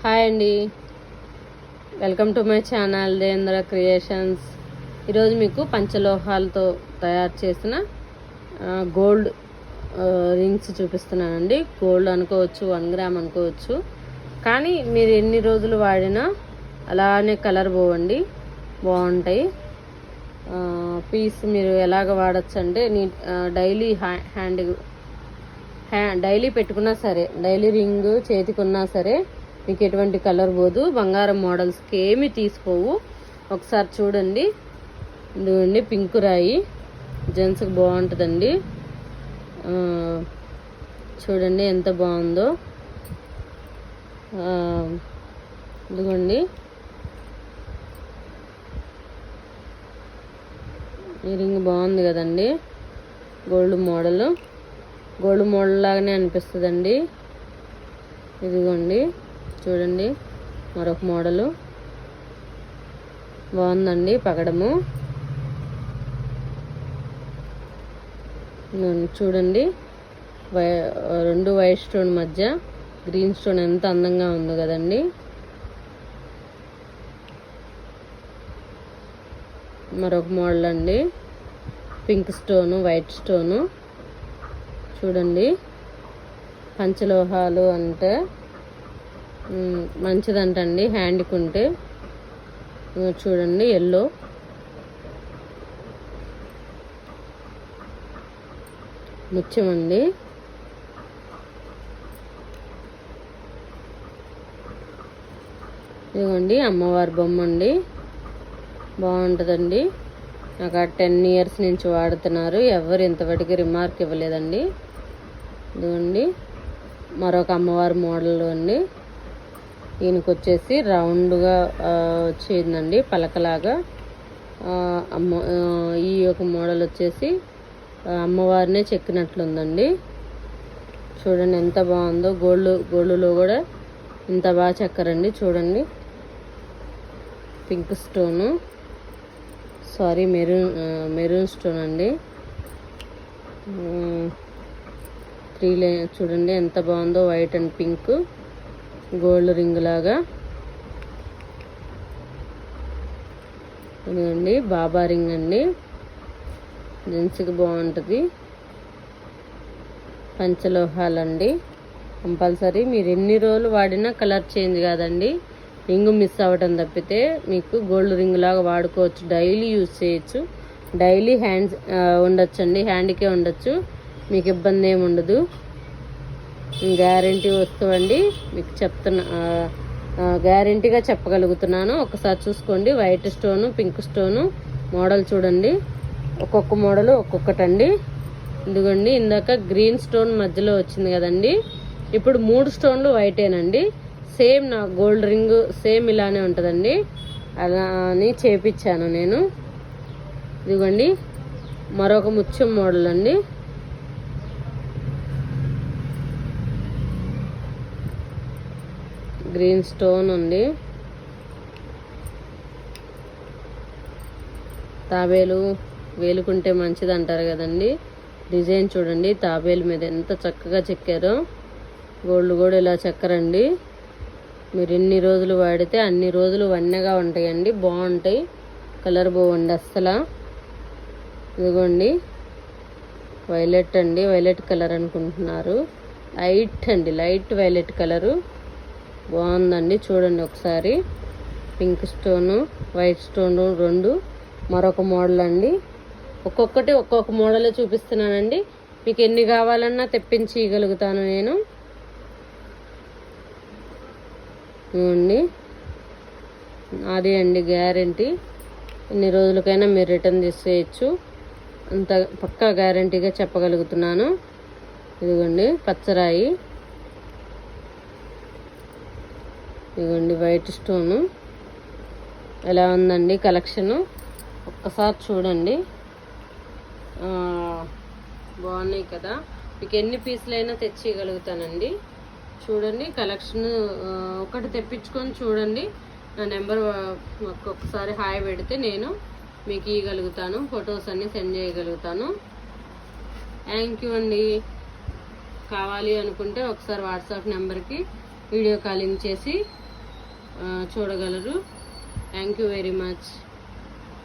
Hi అండి, welcome to my channel Devendra creations. ఈరోజు మీకు పంచలోహాలతో తయారు చేసిన గోల్డ్ రింగ్స్ చూపిస్తున్నానండి. గోల్డ్ అనుకోవచ్చు, 1 గ్రామ్ అనుకోవచ్చు, కానీ మీరు ఎన్ని రోజులు వాడినా అలానే కలర్ పోవండి, బాగుంటాయి. పీస్ మీరు ఎలాగ వాడచ్చు అంటే డైలీ పెట్టుకున్నా సరే, డైలీ రింగ్ చేతికున్నా సరే మీకు ఎటువంటి కలర్ పోదు. బంగారం మోడల్స్కి ఏమి తీసిపోవు. ఒకసారి చూడండి, ఇదిగోండి పింక్ రాయి, జెంట్స్కి బాగుంటుందండి. చూడండి ఎంత బాగుందో. ఇదిగోండి ఈ రింగ్ బాగుంది కదండి. గోల్డ్ మోడల్ లాగానే అనిపిస్తుందండి. ఇదిగోండి చూడండి, మరొక మోడలు బాగుందండి. పగడము చూడండి, 2 వైట్ స్టోన్ మధ్య గ్రీన్ స్టోన్ ఎంత అందంగా ఉంది కదండి. మరొక మోడల్ అండి, పింక్ స్టోను, వైట్ స్టోను. చూడండి, పంచలోహాలు అంటే మంచిదంటండి హ్యాండ్కి ఉంటే. చూడండి ఎల్లో, ముత్యం అండి. ఇదిగోండి అమ్మవారి బొమ్మ అండి, బాగుంటుందండి. నాకు 10 ఇయర్స్ నుంచి వాడుతున్నారు, ఎవరు ఇంతవరకు రిమార్క్ ఇవ్వలేదండి. ఇదిగోండి మరొక అమ్మవారి మోడల్ అండి. దీనికి వచ్చేసి రౌండ్గా వచ్చిందండి, పలకలాగా. ఈ యొక్క మోడల్ వచ్చేసి అమ్మవారినే చెక్కినట్లుందండి. చూడండి ఎంత బాగుందో. గోల్డ్లో కూడా ఇంత బాగా చెక్కరండి. చూడండి, pink stone, sorry maroon stone అండి. 3 లైన్ చూడండి ఎంత బాగుందో, white and pink gold ring లాగా. ఇదండి బాబా రింగ్ అండి, జెంట్స్కి బాగుంటుంది. పంచలోహాలండి, కంపల్సరీ మీరు ఎన్ని రోజులు వాడినా కలర్ చేంజ్ కాదండి. రింగ్ మిస్ అవ్వటం తప్పితే మీకు గోల్డ్ రింగ్ లాగా వాడుకోవచ్చు. డైలీ యూజ్ చేయొచ్చు, డైలీ ఉండొచ్చండి, హ్యాండ్కే ఉండొచ్చు, మీకు ఇబ్బంది ఏమి ఉండదు. గ్యారంటీ వస్తువండి, మీకు గ్యారంటీగా చెప్పగలుగుతున్నాను. ఒకసారి చూసుకోండి. White stone, pink stone model చూడండి. ఒక్కొక్క మోడల్ ఒక్కొక్కటండి. ఇదిగోండి ఇందాక గ్రీన్ స్టోన్ మధ్యలో వచ్చింది కదండి, ఇప్పుడు 3 స్టోన్లు వైటేనండి. సేమ్ నా గోల్డ్ రింగ్ సేమ్ ఇలానే ఉంటుందండి, అలా అని చేపించాను నేను. ఇదిగోండి మరొక ముత్యం మోడల్ అండి. గ్రీన్ స్టోన్ ఉంది. తాబేలు వేలుకుంటే మంచిది అంటారు కదండి. డిజైన్ చూడండి, తాబేలు మీద ఎంత చక్కగా చెక్కారో. గోల్డ్ కూడా ఇలా చెక్కరండి. మీరు ఎన్ని రోజులు వాడితే అన్ని రోజులు వన్నెగా ఉంటాయండి, బాగుంటాయి, కలర్ బాగుండి అస్సలు. ఇదిగోండి వైలెట్ అండి, వైలెట్ కలర్ అనుకుంటున్నారు. లైట్ వైలెట్ కలరు బాగుందండి. చూడండి ఒకసారి, పింక్ స్టోను, వైట్ స్టోను 2. మరొక మోడల్ అండి. ఒక్కొక్క మోడలే చూపిస్తున్నానండి. మీకు ఎన్ని కావాలన్నా తెప్పించి ఇవ్వగలుగుతాను నేను. అదే అండి గ్యారంటీ, ఎన్ని రోజులకైనా మీరు రిటర్న్ తీసేయచ్చు, అంత పక్కా గ్యారంటీగా చెప్పగలుగుతున్నాను. ఇదిగోండి పచ్చరాయి, ఇదిగోండి వైట్ స్టోను. ఎలా ఉందండి కలెక్షను, ఒక్కసారి చూడండి. బాగున్నాయి కదా, మీకు ఎన్ని పీసులైనా తెచ్చి ఇవ్వగలుగుతానండి. చూడండి కలెక్షన్ ఒకటి తెప్పించుకొని చూడండి. నా నెంబర్ ఒక్కొక్కసారి హాయ్ పెడితే నేను మీకు ఇవ్వగలుగుతాను, ఫొటోస్ అన్నీ సెండ్ చేయగలుగుతాను. థ్యాంక్ యూ అండి. కావాలి అనుకుంటే ఒకసారి వాట్సాప్ నెంబర్కి వీడియో కాలింగ్ చేసి చూడగలరు. Thank you very much.